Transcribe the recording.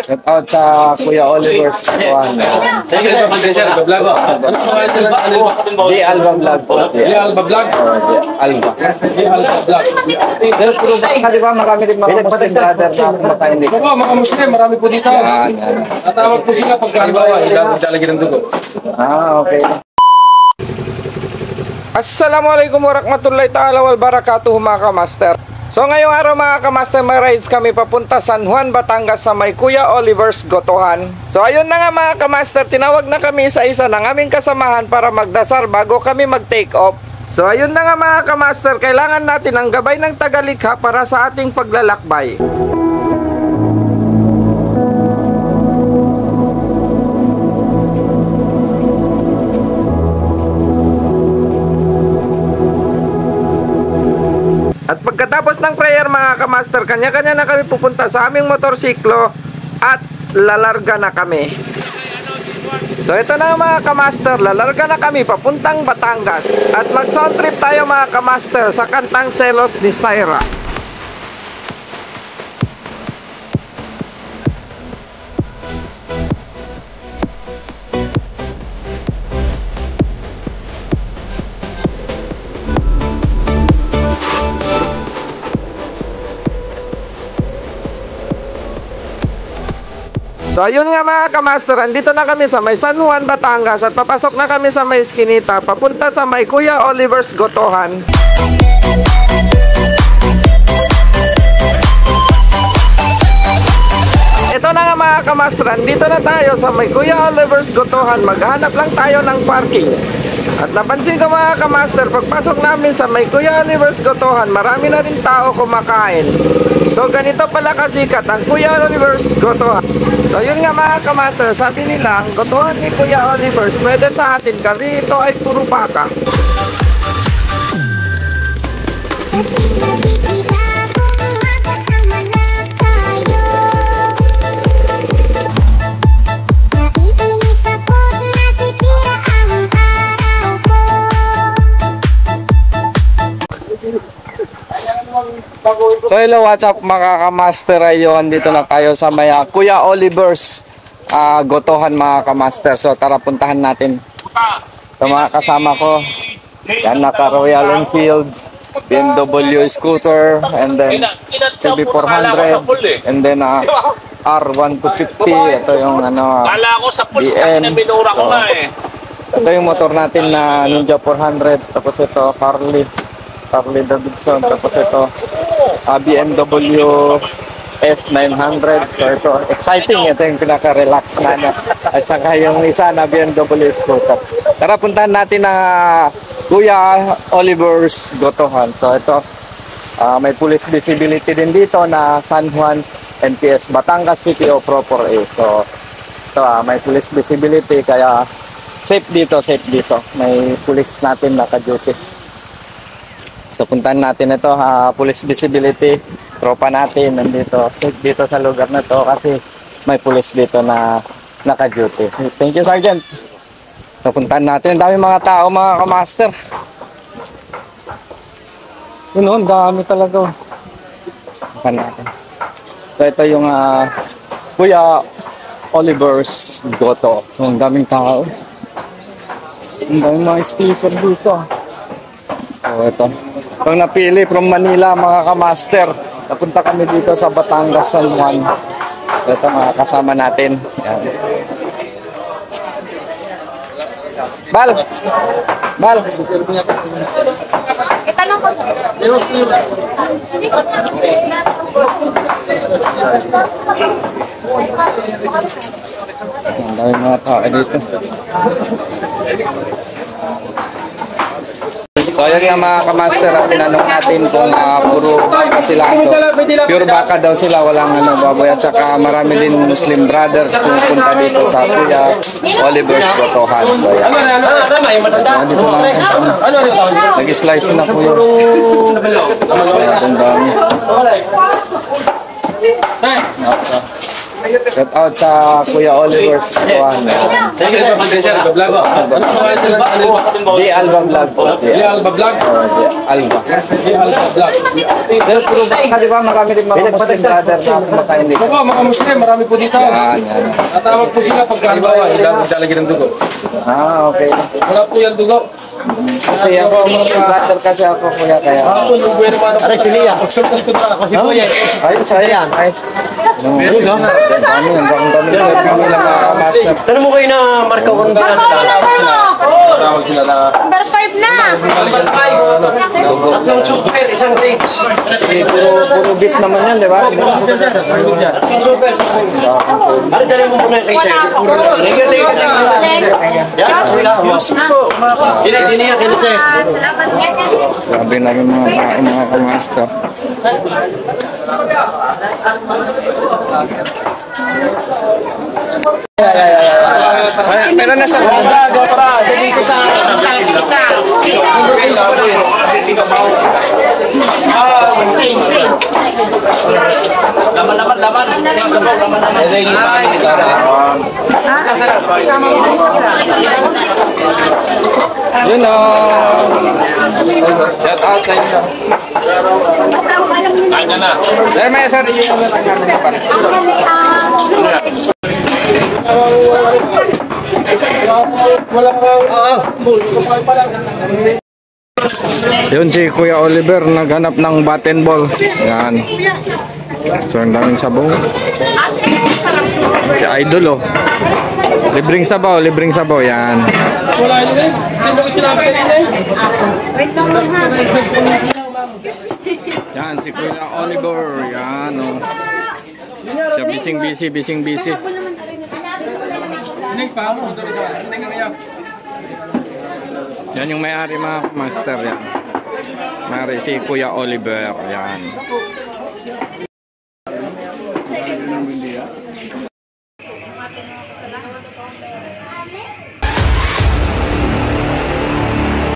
Shout out sa Kuya Oliver's Gotohan. Thank you, sir. Vlog. J Alba Vlog po. J Alba Vlog? Alba. J Alba Vlog. Pero puro ba, di ba marami din mga Muslim brother na kumakain dito? Oo, mga Muslim, marami po dito. Natawag po sila pag halimbawa, ilalagay ng dugo. Okay. Assalamualaikum warahmatullahi ta'ala wal barakatuh mga kamaster. So ngayong araw mga kamaster, may rides kami papunta San Juan, Batangas sa may Kuya Oliver's Gotohan. So ayun na nga mga kamaster, tinawag na kami isa-isa ng aming kasamahan para magdasal bago kami mag-take off. So ayun na nga mga kamaster, kailangan natin ang gabay ng tagalikha para sa ating paglalakbay. At pagkatapos ng prayer mga kamaster, kanya-kanya na kami pupunta sa aming motorsiklo at lalarga na kami. So ito na mga kamaster, lalarga na kami papuntang Batangas. At mag-sound trip tayo mga kamaster sa kantang Selos ni Syra. So ayun nga mga kamaster, andito na kami sa may San Juan, Batangas at papasok na kami sa may Eskinita papunta sa may Kuya Oliver's Gotohan. Ito na nga mga kamaster, andito na tayo sa may Kuya Oliver's Gotohan. Maghanap lang tayo ng parking. At napansin ko mga kamaster, pagpasok namin sa may Kuya Oliver's Gotohan, marami na rin tao kumakain. So ganito pala kasikat ang Kuya Oliver's Gotohan. So yun nga mga kamaster, sabi nila ang gotohan ni Kuya Oliver's pwede sa atin kasi ito ay puro baka. So hello, what's up mga kamaster, ayun, dito na tayo sa may Kuya Oliver's Gotohan mga kamaster. So tara puntahan natin. So mga kasama ko, yan naka Royal Enfield, BMW scooter, and then CB400, and then R1250, ito yung ano, BM. So, ito yung motor natin na Ninja 400, tapos ito Harley Davidson, tapos ito BMW F900. So ito, exciting, ito yung pinaka-relax na ano. At saka yung isa na BMW scooter. Tara puntahan natin na Kuya Oliver's Gotohan. So ito, may police visibility din dito na San Juan NPS Batangas PTO Proper A. So ito, may police visibility kaya safe dito. May police natin naka-duty. So puntahan natin ito, police visibility, tropa natin nandito, safe dito sa lugar na to kasi may police dito na naka-duty. Thank you, Sergeant. So puntahan natin, dami mga tao mga kamaster. Yun, dami talaga. Puntahan natin. So ito yung Kuya Oliver's Goto. So ang daming tao. Ang daming mga sticker dito. So ito. Itong napili from Manila mga kamaster. Napunta kami dito sa Batangas, San Juan. So ito mga kasama natin. Yan. Bal! Itanong ko. Ang dami mga tao dito. So ayun nga mga kamaster, tinanong natin kung puro baka sila. So pure baka daw sila, walang baboy. At saka marami din Muslim brother pupunta dito sa Kuya Oliver's Gotohan. So yan. Dito lang. Nag-slice na po yun. Kaya itong dami. Shout out sa Kuya Oliver Sikuan. Thank you, sir. Vlog. Ano pangalan nila? J Alba Vlog po. J Alba Vlog. Alba. J Alba Vlog. Pero puro baka di ba marami din mga Muslim brother na kumakain dito. Opo, mga Muslim, marami po dito. Yan, yan. Tatawag po sila pag halimbawa, ilang maglalagay ng dugo. Ah, okay. Wala po yung dugo. Kasi ako, Muslim brother kasi ako kuya kaya. Ako, nung buwan naman ako. Aray, sili yan. Pagsultan ko na ako si Kuya. Ayos, ayos. Ayos. Ayos, no? Dami, ang dami lang mga master. Pero mo kayo na marka ko ng Marco, ano number mo? Tawag sila na. Number 5 na. tatlong super, isang break. Kasi puro beef naman yan, di ba? Ano dali mo muna kay Sir? Thank you, thank you. Dini yan, kaya Sir. Grabe na yung mga kain mga kamaster. Meron na sa Laman. yun o. Shout out sa inyo. Sir, may sir, yung ano lang namin na pala. Yun si Kuya Oliver naghanap ng button ball. Yan. So ang daming sabong. Si Idol oh. Libreng sabaw. Yan. Wala yun eh. Hindi mo sinabi kanina eh. Yan si Kuya Oliver. Yan oh. Siya busy. Yan yung may-ari mga master yan. May-ari si Kuya Oliver. Yan.